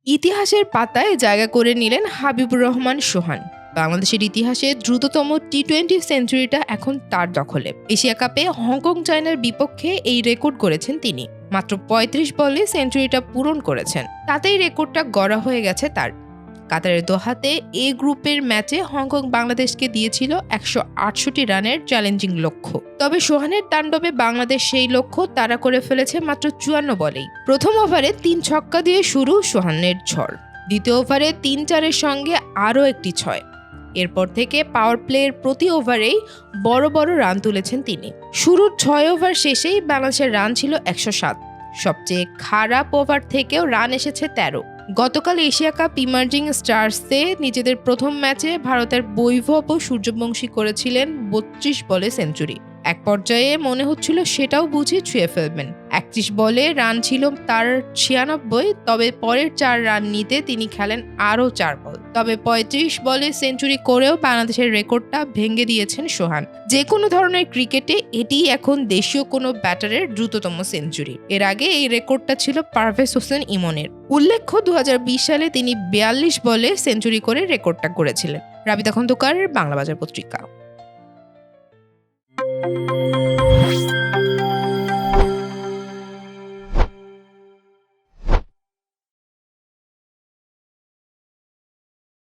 ইতিহাসের পাতায় জায়গা করে নিলেন হাবিবুর রহমান সোহান। বাংলাদেশের ইতিহাসে দ্রুততম টি-20 সেঞ্চুরিটা এখন তার দখলে। এশিয়া কাপে হংকং চায়নার বিপক্ষে এই রেকর্ড করেছেন তিনি। মাত্র ৩৫ বলে সেঞ্চুরিটা পূরণ করেছেন, তাতেই রেকর্ডটা গড়া হয়ে গেছে তার। কাতারের দোহাতে এ গ্রুপের ম্যাচে হংকং বাংলাদেশকে দিয়েছিল ১৬৮ রানের চ্যালেঞ্জিং লক্ষ্য। তবে সোহানের তাণ্ডবে বাংলাদেশ সেই লক্ষ্য তাড়া করে ফেলেছে মাত্র ৫৪ বলেই। প্রথম ওভারে ৩ ছক্কা দিয়ে শুরু সোহানের ঝড়। দ্বিতীয় ওভারে ৩-৪-এর সঙ্গে আরও একটি ৬। এরপর থেকে পাওয়ার প্লের প্রতি ওভারেই বড় বড় রান তুলেছেন তিনি। শুরুর ৬ ওভার শেষেই বাংলাদেশের রান ছিল ১০৭। সবচেয়ে খারাপ ওভার থেকেও রান এসেছে ১৩। গতকাল এশিয়া কাপ ইমার্জিং স্টার্সে নিজেদের প্রথম ম্যাচে ভারতের বৈভব ও সূর্যবংশী করেছিলেন ৩২ বলে সেঞ্চুরি। এক পর্যায়ে মনে হচ্ছিল সেটাও বুঝি ছুঁয়ে ফেলবেন। ৩১ বলে রান ছিল তার ৯৬, তবে পরের ৪ রান নিতে তিনি খেলেন আরও ৪ বল। তবে ৩৫ বলে সেঞ্চুরি করেও বাংলাদেশের রেকর্ডটা ভেঙে দিয়েছেন সোহান। যে কোনো ধরনের ক্রিকেটে এটিই এখন দেশীয় কোনো ব্যাটারের দ্রুততম সেঞ্চুরি। এর আগে এই রেকর্ডটা ছিল পারভেজ হোসেন ইমনের। উল্লেখ্য ২০২০ সালে তিনি ৪২ বলে সেঞ্চুরি করে রেকর্ডটা গড়েছিলেন। রাবিতা খন্দকার, বাংলা বাজার পত্রিকা।